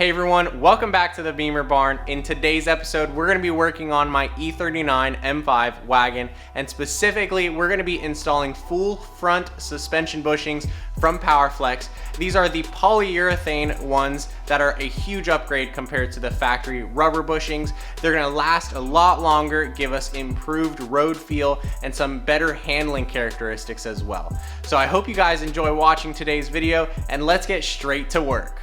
Hey everyone, welcome back to the Bimmer barn. In today's episode, we're going to be working on my E39 M5 Wagon, and specifically, we're going to be installing full front suspension bushings from Powerflex. These are the polyurethane ones that are a huge upgrade compared to the factory rubber bushings. They're going to last a lot longer, give us improved road feel, and some better handling characteristics as well. So I hope you guys enjoy watching today's video, and let's get straight to work.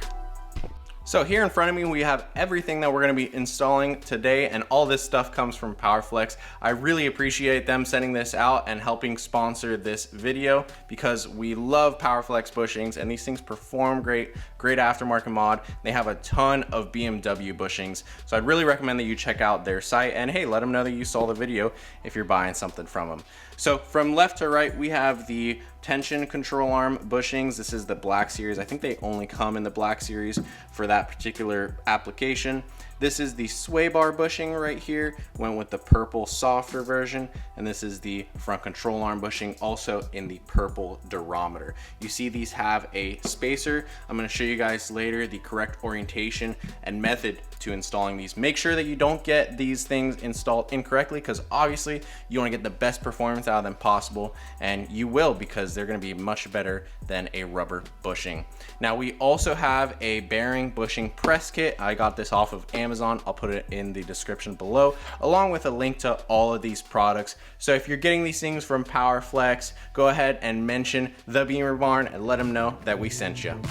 So here in front of me, we have everything that we're going to be installing today, and all this stuff comes from Powerflex. I really appreciate them sending this out and helping sponsor this video because we love Powerflex bushings, and these things perform great aftermarket mod. They have a ton of BMW bushings, so I'd really recommend that you check out their site, and hey, let them know that you saw the video if you're buying something from them. So from left to right, we have the tension control arm bushings. This is the black series. I think they only come in the black series for that particular application. This is the sway bar bushing right here, went with the purple softer version, and this is the front control arm bushing, also in the purple durometer. You see these have a spacer. I'm going to show you guys later the correct orientation and method to installing these. Make sure that you don't get these things installed incorrectly, because obviously you want to get the best performance out of them possible, and you will, because they're going to be much better than a rubber bushing. Now we also have a bearing bushing press kit. I got this off of Amazon. I'll put it in the description below, along with a link to all of these products. So if you're getting these things from Powerflex, go ahead and mention the Bimmer barn and let them know that we sent you.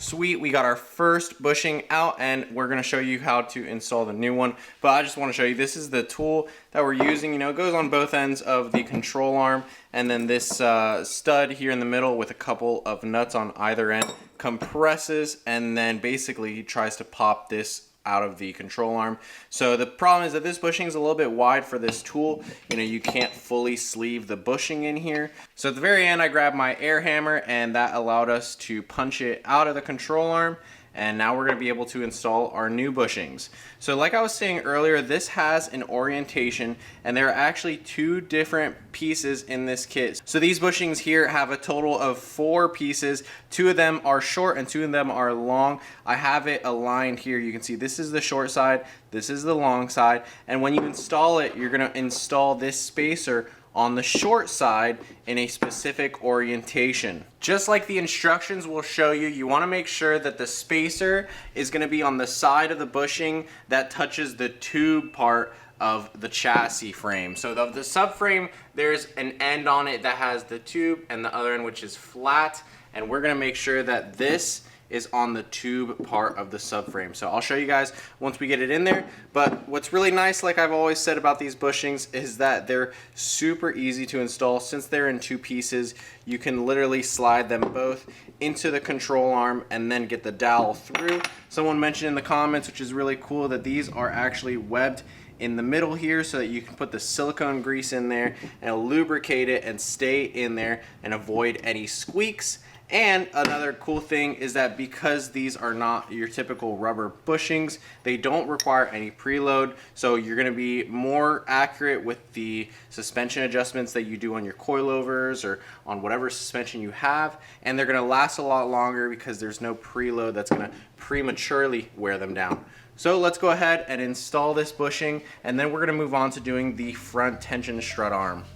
Sweet, we got our first bushing out, and we're going to show you how to install the new one. But I just want to show you, this is the tool that we're using. You know, it goes on both ends of the control arm, and then this stud here in the middle with a couple of nuts on either end compresses, and then basically he tries to pop this out of the control arm. So the problem is that this bushing is a little bit wide for this tool. You know, you can't fully sleeve the bushing in here. So at the very end, I grabbed my air hammer, and that allowed us to punch it out of the control arm. And now we're going to be able to install our new bushings. So like I was saying earlier, this has an orientation, and there are actually two different pieces in this kit. So these bushings here have a total of 4 pieces. 2 of them are short and 2 of them are long. I have it aligned here. You can see this is the short side, this is the long side, and when you install it, you're going to install this spacer on the short side in a specific orientation. Just like the instructions will show you, you want to make sure that the spacer is going to be on the side of the bushing that touches the tube part of the chassis frame. So of the subframe, there's an end on it that has the tube and the other end which is flat, and we're going to make sure that this is on the tube part of the subframe. So I'll show you guys once we get it in there. But what's really nice, like I've always said about these bushings, is that they're super easy to install. Since they're in two pieces, you can literally slide them both into the control arm and then get the dowel through. Someone mentioned in the comments, which is really cool, that these are actually webbed in the middle here so that you can put the silicone grease in there and it'll lubricate it and stay in there and avoid any squeaks. And another cool thing is that because these are not your typical rubber bushings, they don't require any preload, so you're going to be more accurate with the suspension adjustments that you do on your coilovers or on whatever suspension you have, and they're going to last a lot longer because there's no preload that's going to prematurely wear them down. So let's go ahead and install this bushing, and then we're going to move on to doing the front tension strut arm.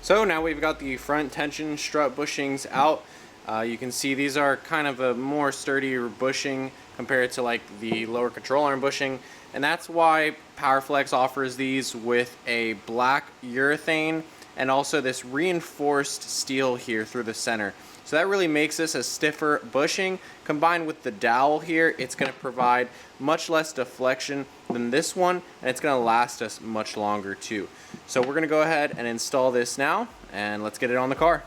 So now we've got the front tension strut bushings out. You can see these are kind of a more sturdier bushing compared to like the lower control arm bushing, and that's why Powerflex offers these with a black urethane and also this reinforced steel here through the center. So that really makes this a stiffer bushing. Combined with the dowel here, it's going to provide much less deflection than this one, and it's going to last us much longer too. So we're going to go ahead and install this now, and let's get it on the car.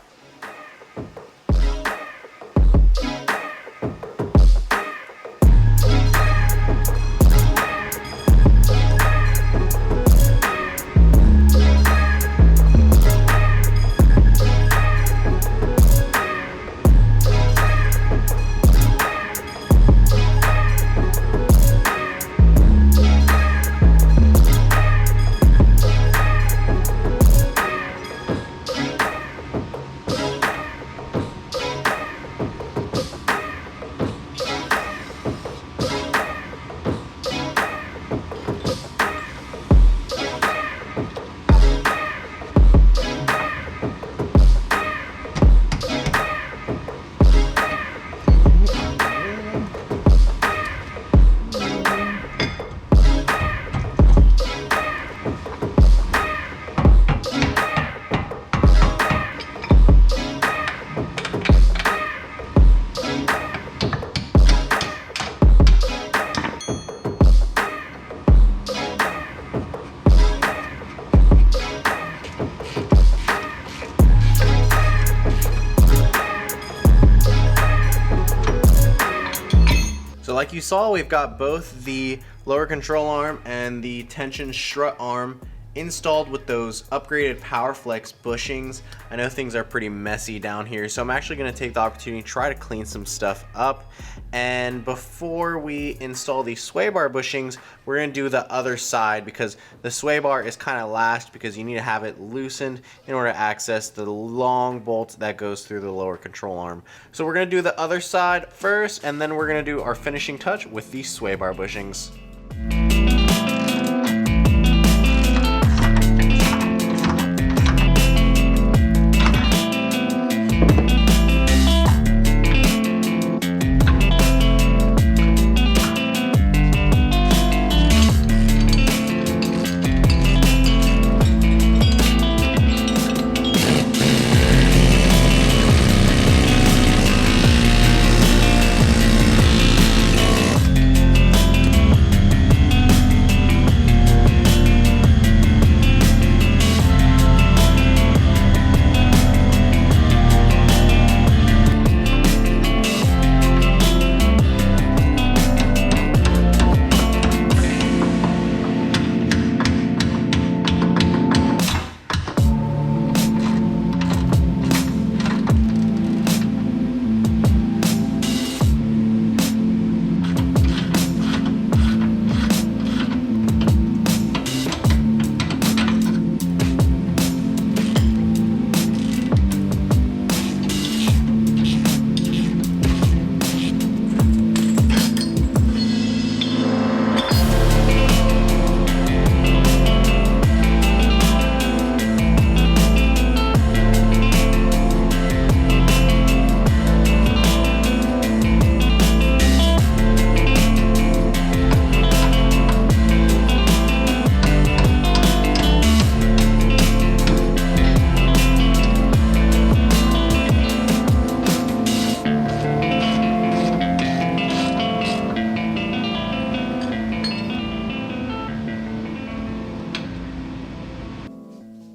like you saw, we've got both the lower control arm and the tension strut arm installed with those upgraded Powerflex bushings. I know things are pretty messy down here, so I'm actually going to take the opportunity to try to clean some stuff up. And before we install the sway bar bushings, we're going to do the other side, because the sway bar is kind of lashed because you need to have it loosened in order to access the long bolt that goes through the lower control arm. So we're going to do the other side first, and then we're going to do our finishing touch with the sway bar bushings.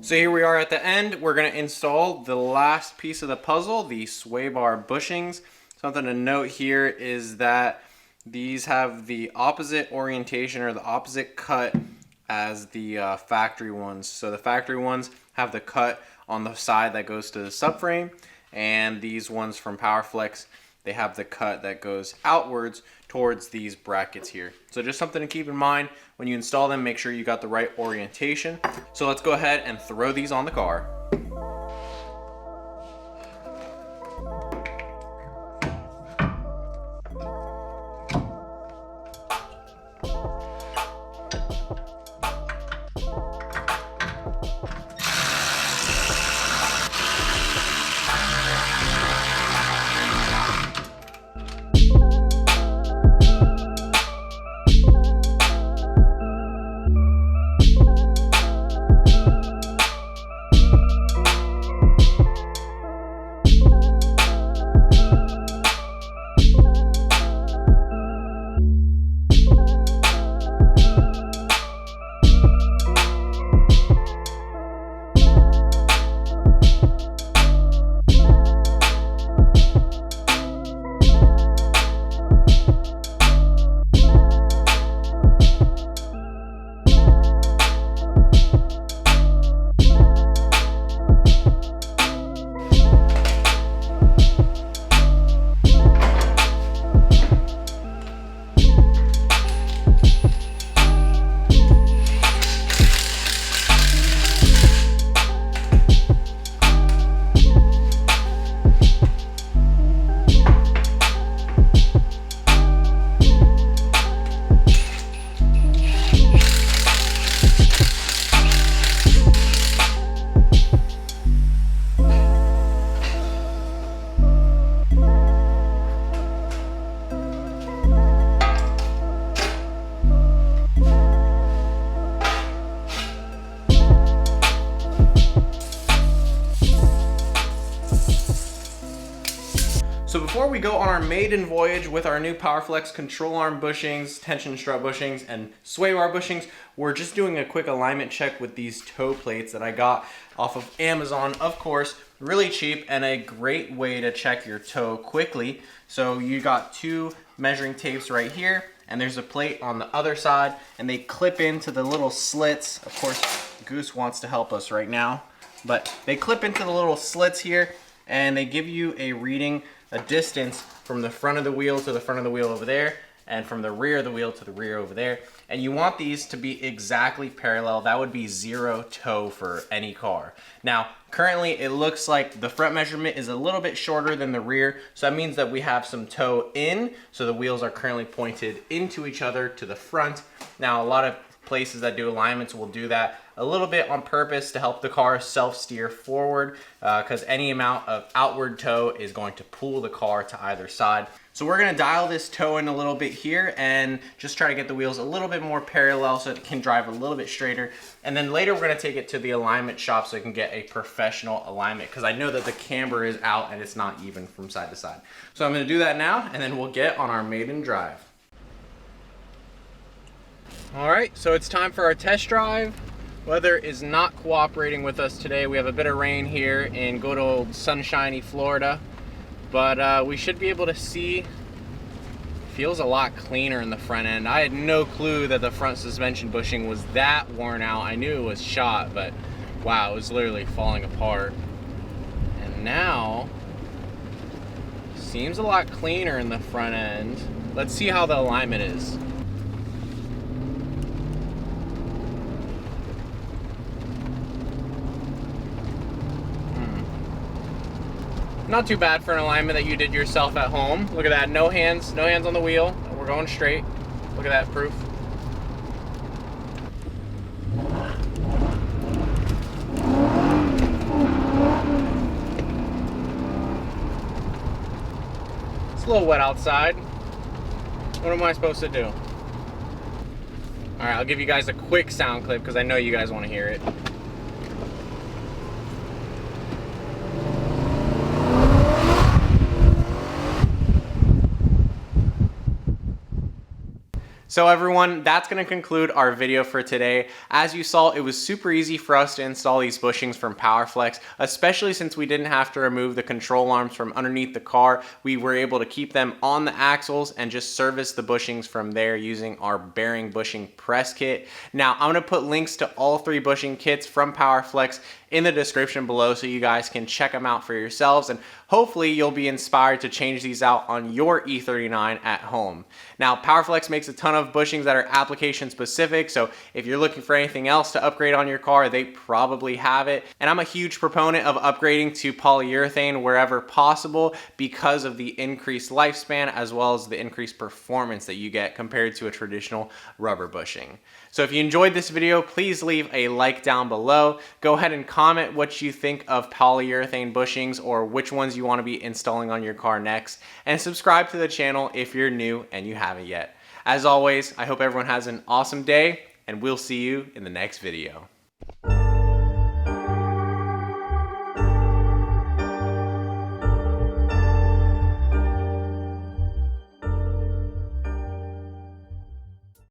So here we are at the end. We're going to install the last piece of the puzzle, the sway bar bushings. Something to note here is that these have the opposite orientation or the opposite cut as the factory ones. So the factory ones have the cut on the side that goes to the subframe, and these ones from Powerflex, they have the cut that goes outwards towards these brackets here. So just something to keep in mind when you install them. Make sure you got the right orientation. So let's go ahead and throw these on the car. So before we go on our maiden voyage with our new Powerflex control arm bushings, tension strut bushings, and sway bar bushings, we're just doing a quick alignment check with these toe plates that I got off of Amazon. Of course, really cheap and a great way to check your toe quickly. So you got two measuring tapes right here, and there's a plate on the other side, and they clip into the little slits. Of course, Goose wants to help us right now, but they clip into the little slits here, and they give you a reading, a distance from the front of the wheel to the front of the wheel over there, and from the rear of the wheel to the rear over there. And you want these to be exactly parallel. That would be 0 toe for any car. Now, currently it looks like the front measurement is a little bit shorter than the rear, so that means that we have some toe in, so the wheels are currently pointed into each other to the front. Now, a lot of places that do alignments will do that a little bit on purpose to help the car self-steer forward, because any amount of outward toe is going to pull the car to either side. So we're gonna dial this toe in a little bit here and just try to get the wheels a little bit more parallel so it can drive a little bit straighter. And then later we're gonna take it to the alignment shop so it can get a professional alignment, because I know that the camber is out and it's not even from side to side. So I'm gonna do that now, and then we'll get on our maiden drive. All right, so it's time for our test drive. Weather is not cooperating with us today. We have a bit of rain here in good old sunshiny Florida, but we should be able to see. Feels a lot cleaner in the front end. I had no clue that the front suspension bushing was that worn out. I knew it was shot, but wow, it was literally falling apart. And now, seems a lot cleaner in the front end. Let's see how the alignment is. Not too bad for an alignment that you did yourself at home. Look at that, no hands on the wheel. We're going straight. Look at that proof. It's a little wet outside. What am I supposed to do? All right, I'll give you guys a quick sound clip because I know you guys want to hear it. So everyone, that's going to conclude our video for today. As you saw, it was super easy for us to install these bushings from Powerflex, especially since we didn't have to remove the control arms from underneath the car. We were able to keep them on the axles and just service the bushings from there using our bearing bushing press kit. Now, I'm going to put links to all 3 bushing kits from Powerflex in the description below so you guys can check them out for yourselves, and hopefully you'll be inspired to change these out on your E39 at home. Now, Powerflex makes a ton of bushings that are application specific, so if you're looking for anything else to upgrade on your car, they probably have it. And I'm a huge proponent of upgrading to polyurethane wherever possible because of the increased lifespan as well as the increased performance that you get compared to a traditional rubber bushing. So if you enjoyed this video, please leave a like down below. Go ahead and comment what you think of polyurethane bushings or which ones you want to be installing on your car next. And subscribe to the channel if you're new and you haven't yet. As always, I hope everyone has an awesome day, and we'll see you in the next video.